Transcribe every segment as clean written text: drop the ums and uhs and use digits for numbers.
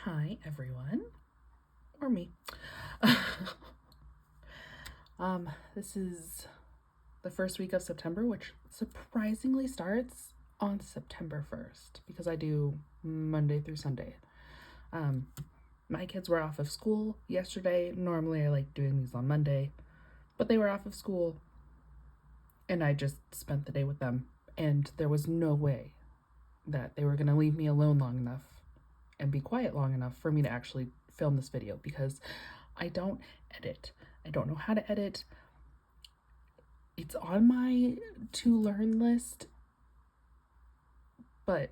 Hi everyone, or me. This is the first week of September, which surprisingly starts on September 1st because I do Monday through Sunday. My kids were off of school yesterday. Normally I like doing these on Monday, but they were off of school and I just spent the day with them, and there was no way that they were going to leave me alone long enough and be quiet long enough for me to actually film this video because I don't edit. I don't know how to edit. It's on my to learn list, but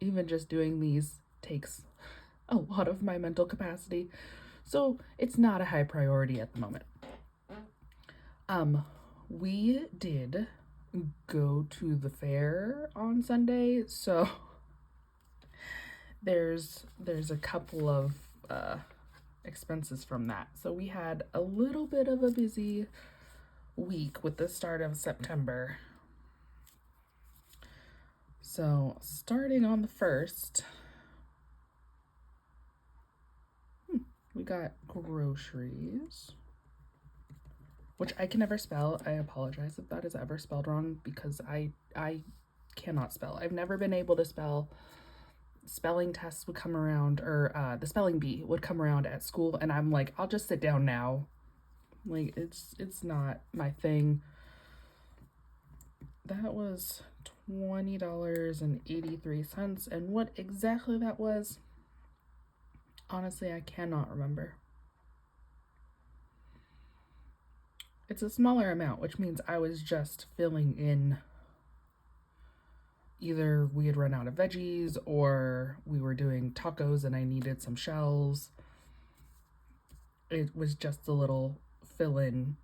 even just doing these takes a lot of my mental capacity. So it's not a high priority at the moment. We did go to the fair on Sunday, so there's a couple of expenses from that. So we had a little bit of a busy week with the start of September. So starting on the 1st, we got groceries, which I can never spell. I apologize if that is ever spelled wrong because I cannot spell. I've never been able to spell. Spelling tests would come around, or the spelling bee would come around at school, and I'm like, I'll just sit down now. Like, it's not my thing. That was $20.83, and what exactly that was, honestly, I cannot remember. It's a smaller amount, which means I was just filling in. Either we had run out of veggies or we were doing tacos and I needed some shells. It was just a little fill in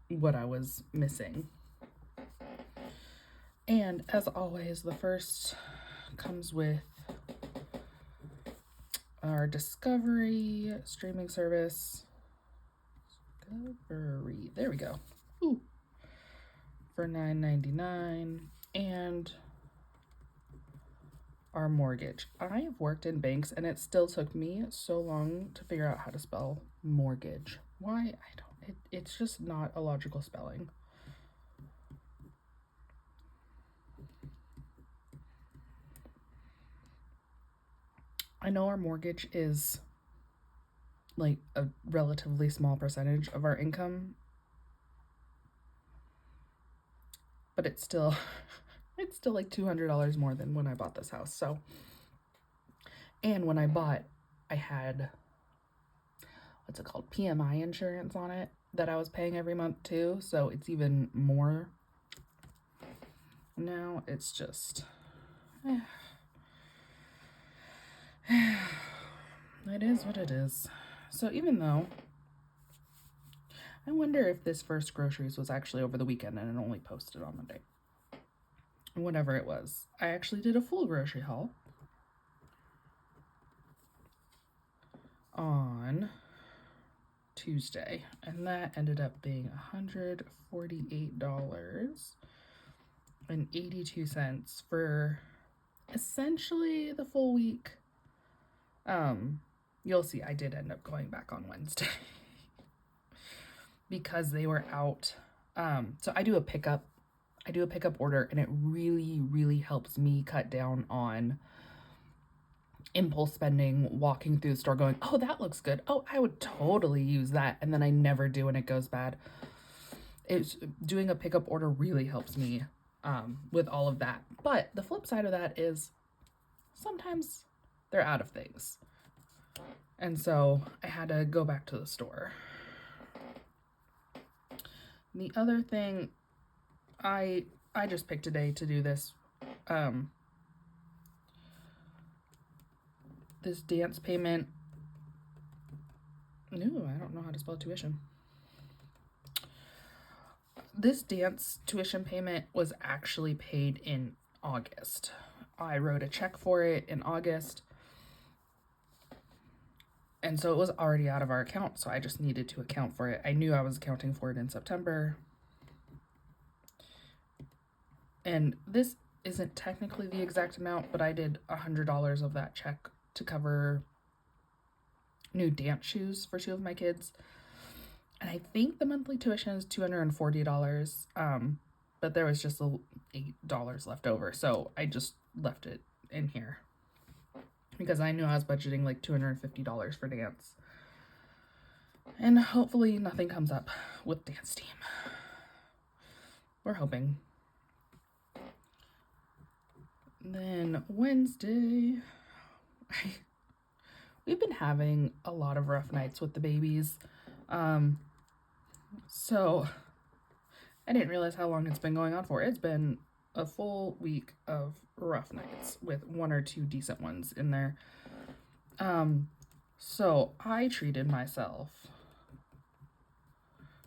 what I was missing. And as always, the first comes with our Discovery streaming service. Discovery, there we go. Ooh. For $9.99, and our mortgage. I have worked in banks and it still took me so long to figure out how to spell mortgage. Why? I don't. It's just not a logical spelling. I know our mortgage is like a relatively small percentage of our income, but it's still like $200 more than when I bought this house. So, and when I bought, I had, what's it called, PMI insurance on it that I was paying every month too, so it's even more. Now it's just it is what it is. So even though I wonder if this first groceries was actually over the weekend and it only posted on Monday. Whatever it was, I actually did a full grocery haul on Tuesday, and that ended up being $148.82 for essentially the full week. You'll see I did end up going back on Wednesday because they were out. So I do a pickup order, and it really helps me cut down on impulse spending, walking through the store going, oh, that looks good. Oh, I would totally use that. And then I never do and it goes bad. It's doing a pickup order really helps me with all of that. But the flip side of that is sometimes they're out of things. And so I had to go back to the store. The other thing, I just picked a day to do this. This dance payment. No, I don't know how to spell tuition. This dance tuition payment was actually paid in August. I wrote a check for it in August. And so it was already out of our account, so I just needed to account for it. I knew I was accounting for it in September. And this isn't technically the exact amount, but I did $100 of that check to cover new dance shoes for two of my kids. And I think the monthly tuition is $240. But there was just $8 left over. So I just left it in here because I knew I was budgeting like $250 for dance. And hopefully nothing comes up with dance team. We're hoping. Then Wednesday, we've been having a lot of rough nights with the babies. So I didn't realize how long it's been going on for. It's been a full week of rough nights with one or two decent ones in there. So I treated myself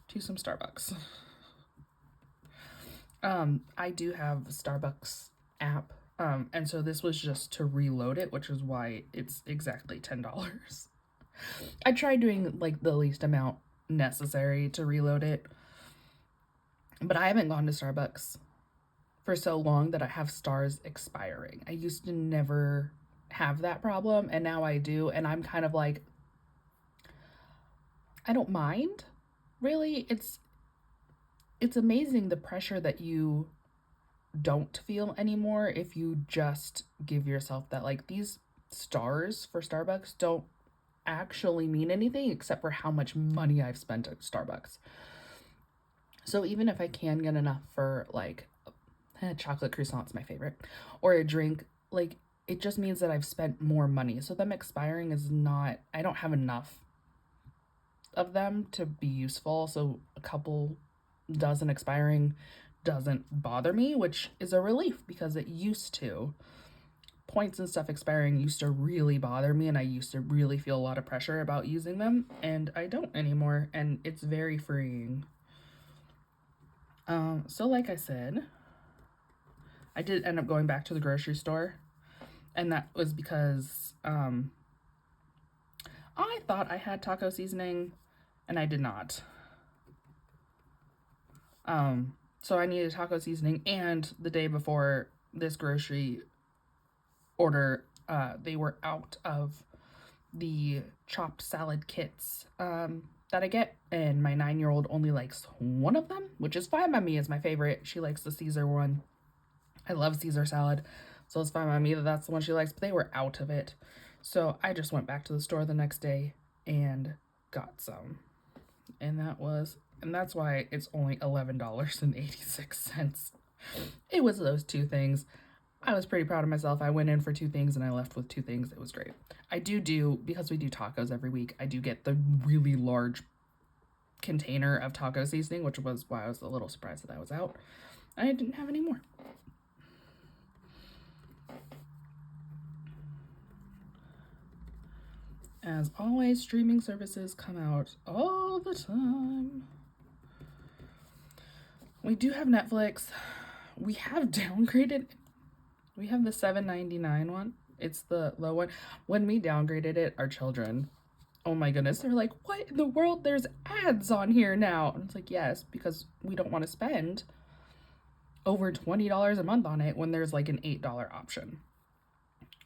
to some Starbucks. I do have the Starbucks app. And so this was just to reload it, which is why it's exactly $10. I tried doing like the least amount necessary to reload it, but I haven't gone to Starbucks for so long that I have stars expiring. I used to never have that problem, and now I do, and I'm kind of like, I don't mind. Really, it's amazing the pressure that you don't feel anymore if you just give yourself that. Like, these stars for Starbucks don't actually mean anything except for how much money I've spent at Starbucks. So even if I can get enough for like chocolate croissant's my favorite, or a drink, like, it just means that I've spent more money. So them expiring is not, I don't have enough of them to be useful. So a couple dozen expiring doesn't bother me, which is a relief because it used to. Points and stuff expiring used to really bother me, and I used to really feel a lot of pressure about using them, and I don't anymore, and it's very freeing. So like I said, I did end up going back to the grocery store, and that was because I thought I had taco seasoning, and I did not. So I needed taco seasoning, and the day before this grocery order, they were out of the chopped salad kits that I get, and my 9-year-old only likes one of them, which is fine by me. It's my favorite. She likes the Caesar one. I love Caesar salad, so it's fine by me that that's the one she likes, but they were out of it. So I just went back to the store the next day and got some, and that's why it's only $11.86. It was those two things. I was pretty proud of myself. I went in for two things and I left with two things. It was great. I do, because we do tacos every week, I do get the really large container of taco seasoning, which was why I was a little surprised that I was out. I didn't have any more. As always, streaming services come out all the time. We do have Netflix. We have downgraded. We have the $7.99 one. It's the low one. When we downgraded it, our children, oh my goodness, they're like, what in the world? There's ads on here now. And it's like, yes, because we don't want to spend over $20 a month on it when there's like an $8 option.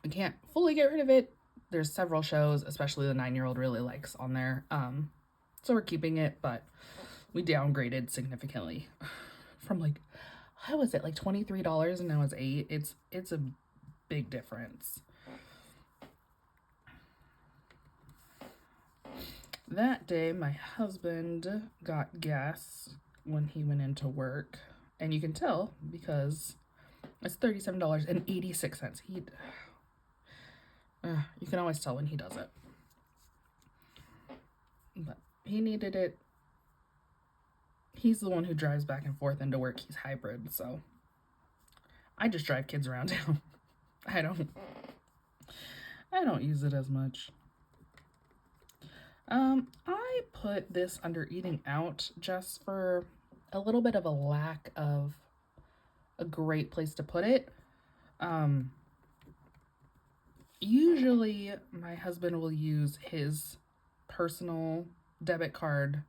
We can't fully get rid of it. There's several shows, especially the 9-year-old really likes on there. So we're keeping it, but we downgraded significantly from like, how was it, like $23 and now it's $8. It's a big difference. That day, my husband got gas when he went into work, and you can tell because it's $37.86. You can always tell when he does it. But he needed it. He's the one who drives back and forth into work. He's hybrid, so I just drive kids around town. I don't use it as much. I put this under eating out just for a little bit of a lack of a great place to put it. Usually my husband will use his personal debit card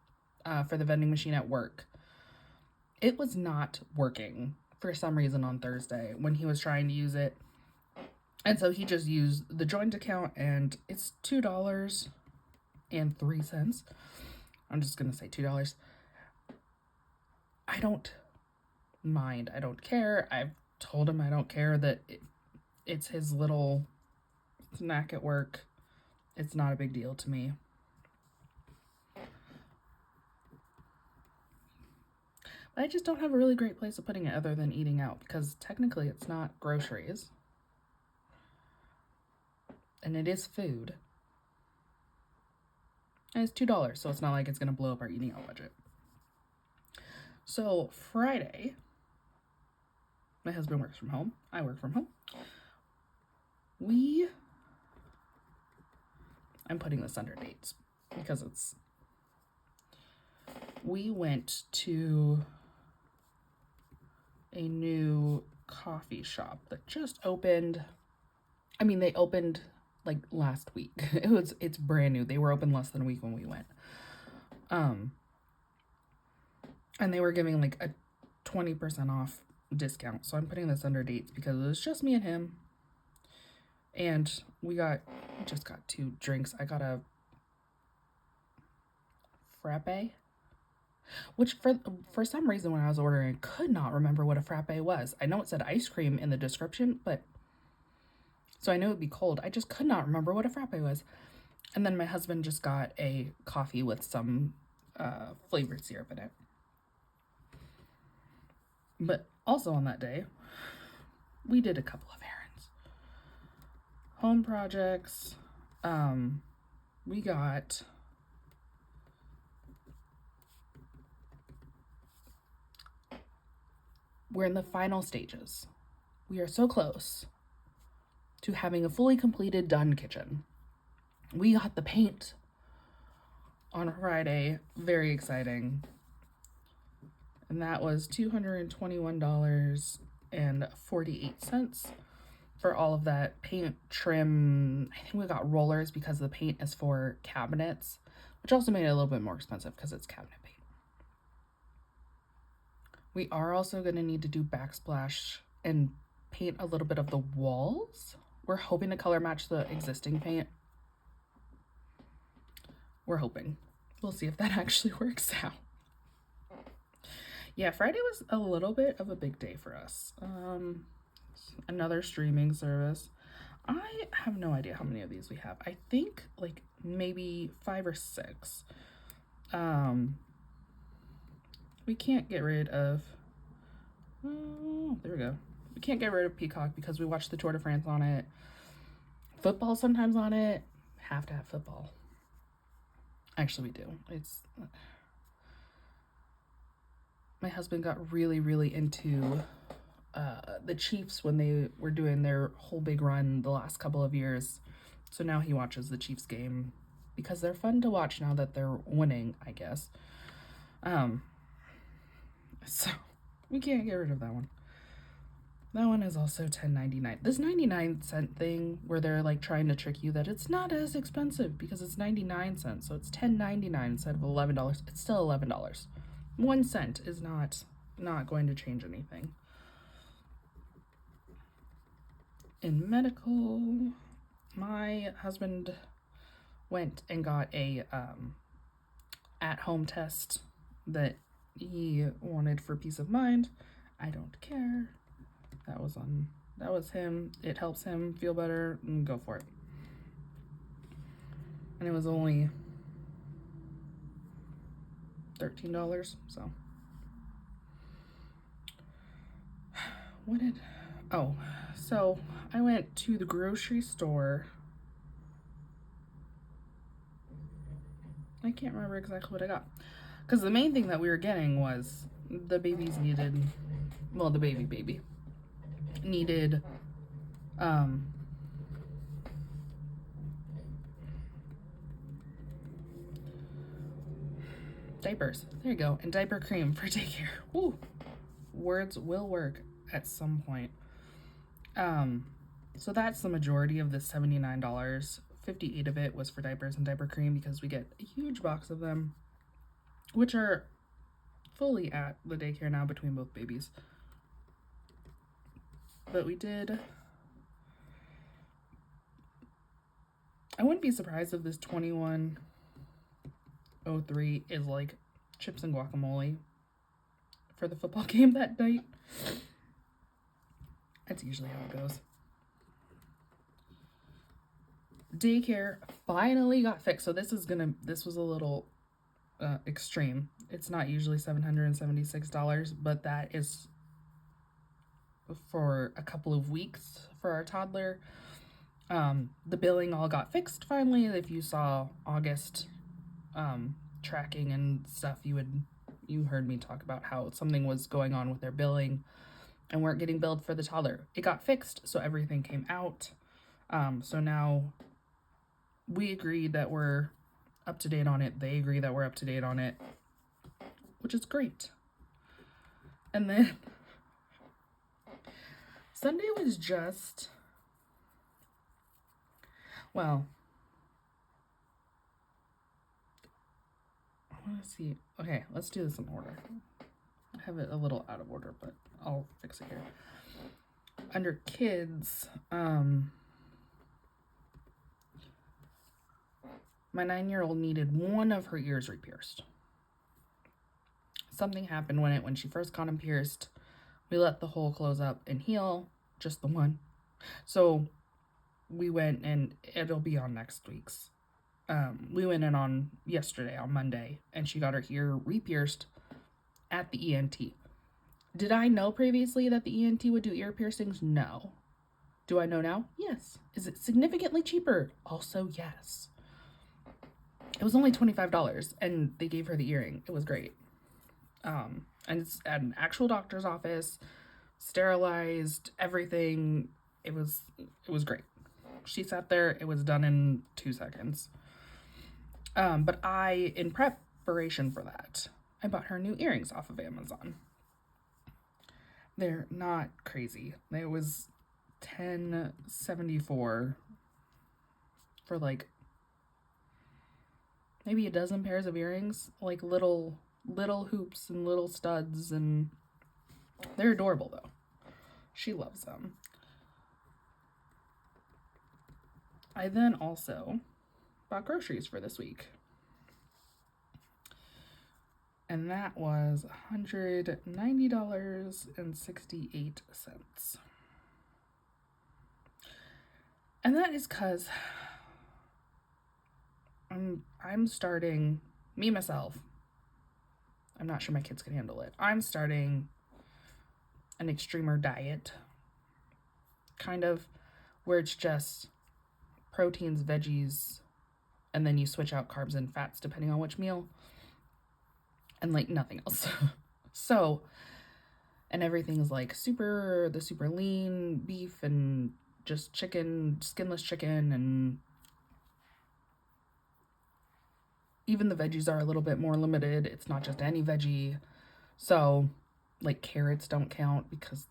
for the vending machine at work. It was not working for some reason on Thursday when he was trying to use it. And so he just used the joint account, and it's $2 I'm just gonna say $2. I don't mind. I don't care. I've told him I don't care that it's his little snack at work. It's not a big deal to me. But I just don't have a really great place of putting it other than eating out, because technically it's not groceries. And it is food. And it's $2, so it's not like it's going to blow up our eating out budget. So Friday, my husband works from home. I work from home. I'm putting this under dates because we went to a new coffee shop that just opened. I mean, they opened like last week. It's brand new. They were open less than a week when we went. And they were giving like a 20% off discount. So I'm putting this under dates because it was just me and him. And we just got 2 drinks. I got a frappe, which for some reason when I was ordering, I could not remember what a frappe was. I know it said ice cream in the description, but so I knew it'd be cold. I just could not remember what a frappe was. And then my husband just got a coffee with some flavored syrup in it. But also on that day, we did a couple of errands. Home projects. We're in the final stages. We are so close to having a fully completed done kitchen. We got the paint on Friday. Very exciting. And that was $221.48 for all of that paint, trim. I think we got rollers because the paint is for cabinets, which also made it a little bit more expensive because it's cabinet paint. We are also going to need to do backsplash and paint a little bit of the walls. We're hoping to color match the existing paint. We're hoping. We'll see if that actually works out. Yeah, Friday was a little bit of a big day for us. Another streaming service. I have no idea how many of these we have. I think like maybe 5 or 6. We can't get rid of, there we go. We can't get rid of Peacock because we watch the Tour de France on it. Football sometimes on it. Have to have football. Actually, we do. My husband got really, really into the Chiefs when they were doing their whole big run the last couple of years. So now he watches the Chiefs game because they're fun to watch now that they're winning, I guess. So we can't get rid of that one. That one is also $10.99. This 99-cent thing where they're like trying to trick you that it's not as expensive because it's 99 cents. So it's $10.99 instead of $11. It's still $11. 1 cent is not going to change anything. In medical, my husband went and got a at-home test that he wanted for peace of mind. I don't care. That was him. It helps him feel better. Go for it. And it was only $13. So so I went to the grocery store. I can't remember exactly what I got. Because the main thing that we were getting was the baby needed diapers. There you go. And diaper cream for daycare. Woo! Words will work at some point. So that's the majority of the $79. 58 of it was for diapers and diaper cream because we get a huge box of them, which are fully at the daycare now between both babies. But I wouldn't be surprised if this 21 03 is like chips and guacamole for the football game that night. That's usually how it goes. Daycare finally got fixed. So this was a little extreme. It's not usually $776, but that is for a couple of weeks for our toddler. The billing all got fixed finally. If you saw August tracking and stuff, you heard me talk about how something was going on with their billing and weren't getting billed for the toddler. It got fixed, so everything came out. So now we agreed that we're up to date on it. They agree that we're up to date on it, which is great. And then Sunday was just, well, I want to see. Okay, let's do this in order. I have it a little out of order, but I'll fix it here. Under kids, my 9-year-old needed one of her ears re-pierced. Something happened when she first got them pierced. We let the hole close up and heal, just the one. So we went, and it'll be on next week's. We went in on yesterday, on Monday, and she got her ear re-pierced at the ENT. Did I know previously that the ENT would do ear piercings? No. Do I know now? Yes. Is it significantly cheaper? Also, yes. It was only $25, and they gave her the earring. It was great. And it's at an actual doctor's office, sterilized, everything. It was great. She sat there. It was done in 2 seconds. But in preparation for that, I bought her new earrings off of Amazon. They're not crazy. It was $10.74 for like maybe a dozen pairs of earrings, like little hoops and little studs, and they're adorable though. She loves them. I then also bought groceries for this week. And that was $190.68. And that is because I'm starting, myself, I'm not sure my kids can handle it. I'm starting an extremer diet, kind of, where it's just proteins, veggies, and then you switch out carbs and fats depending on which meal, and like nothing else. So, and everything's like super lean beef and just chicken, skinless chicken, and even the veggies are a little bit more limited. It's not just any veggie. So, like carrots don't count because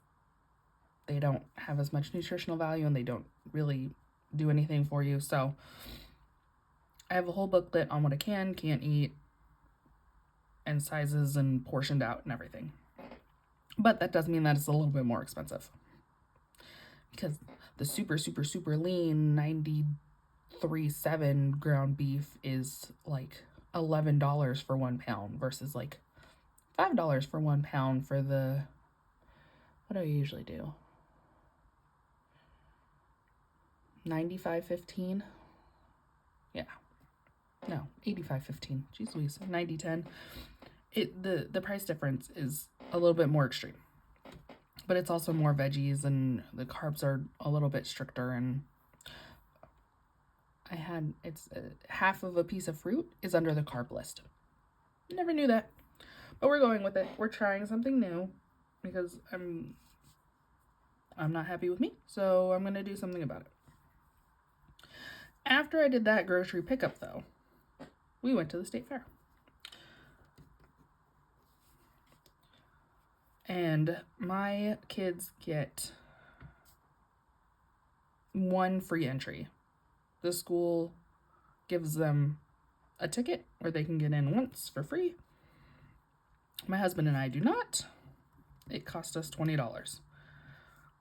they don't have as much nutritional value and they don't really do anything for you. So, I have a whole booklet on what I can't eat, and sizes and portioned out and everything. But that does mean that it's a little bit more expensive, because the super lean 93.7 ground beef is like $11 for 1 pound versus like $5 for 1 pound for the, what do I usually do? 95.15. Yeah. No, 85.15. Jeez Louise, 90.10. The price difference is a little bit more extreme. But it's also more veggies, and the carbs are a little bit stricter, and it's half of a piece of fruit is under the carb list. Never knew that. But we're going with it. We're trying something new because I'm not happy with me, so I'm going to do something about it. After I did that grocery pickup, though, we went to the state fair. And my kids get 1 free entry. The school gives them a ticket where they can get in once for free. My husband and I do not. It cost us $20,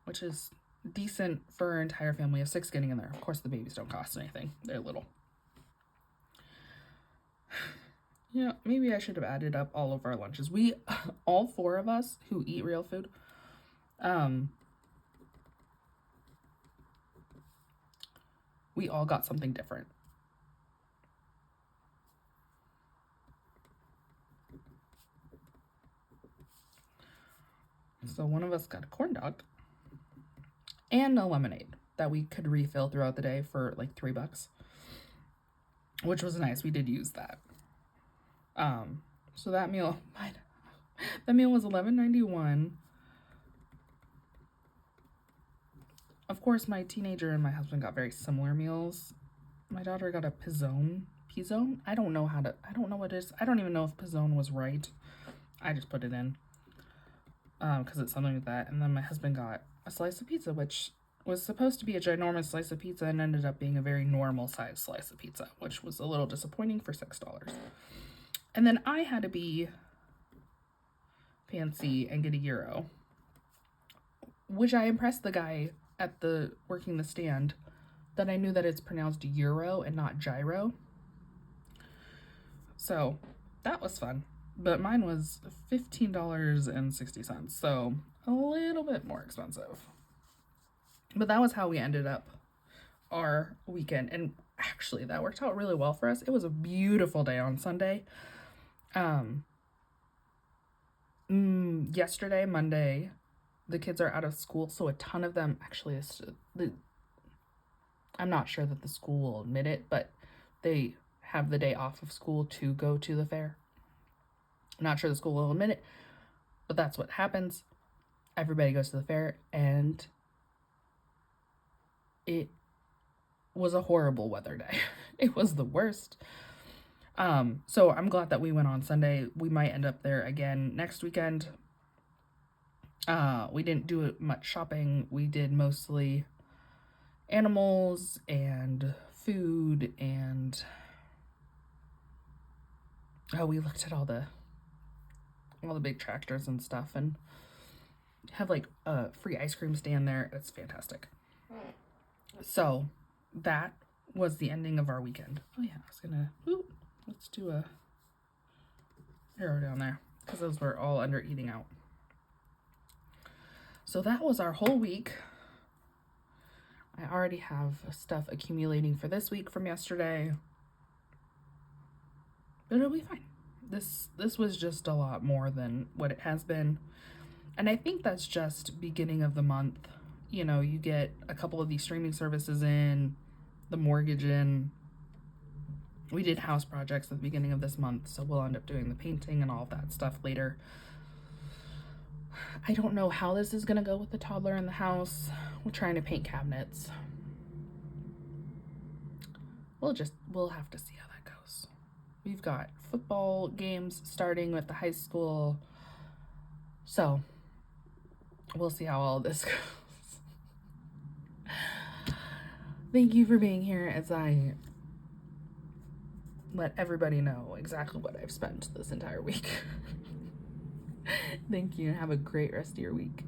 which is decent for our entire family of 6 getting in there. Of course, the babies don't cost anything. They're little. Yeah, maybe I should have added up all of our lunches. We, all four of us who eat real food, we all got something different. So one of us got a corn dog and a lemonade that we could refill throughout the day for like $3, which was nice. We did use that. So that meal, that meal was $11.91. Of course, my teenager and my husband got very similar meals. My daughter got a pizzone. I don't know what it is. I don't even know if pizzone was right. I just put it in. Because it's something like that. And then my husband got a slice of pizza, which was supposed to be a ginormous slice of pizza and ended up being a very normal sized slice of pizza, which was a little disappointing for $6. And then I had to be fancy and get a gyro, which I impressed the guy at the working the stand that I knew that it's pronounced euro and not gyro. So that was fun. But mine was $15.60, so a little bit more expensive. But that was how we ended up our weekend. And actually, that worked out really well for us. It was a beautiful day on Sunday. Yesterday, Monday, the kids are out of school, so a ton of them actually, I'm not sure that the school will admit it, but they have the day off of school to go to the fair. I'm not sure the school will admit it, but that's what happens. Everybody goes to the fair, and it was a horrible weather day. It was the worst. So I'm glad that we went on Sunday. We might end up there again next weekend. We didn't do much shopping. We did mostly animals and food, and we looked at all the big tractors and stuff, and have like a free ice cream stand there. It's fantastic. So that was the ending of our weekend. Oh yeah, I was gonna, let's do a arrow down there because those were all under eating out. So that was our whole week. I already have stuff accumulating for this week from yesterday, but it'll be fine. This was just a lot more than what it has been, and I think that's just beginning of the month. You know, you get a couple of these streaming services in, the mortgage in. We did house projects at the beginning of this month, so we'll end up doing the painting and all of that stuff later. I don't know how this is gonna go with the toddler in the house. We're trying to paint cabinets. We'll have to see how that goes. We've got football games starting with the high school, so we'll see how all this goes. Thank you for being here as I let everybody know exactly what I've spent this entire week. Thank you, and have a great rest of your week.